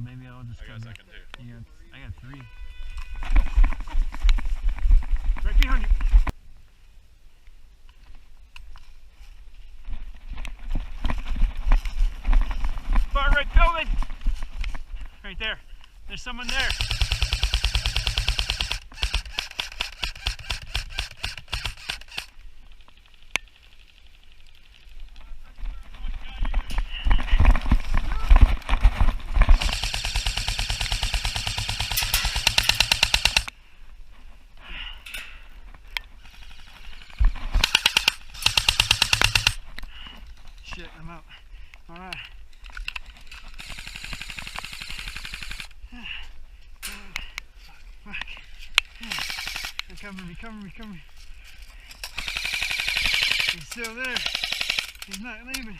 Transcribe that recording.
Maybe I'll just. I got a second too. Yeah, I got 3. Right behind you. Far right building. Right there. There's someone there. Shit, I'm out. Alright. Fuck. Recover. He's still there. He's not leaving.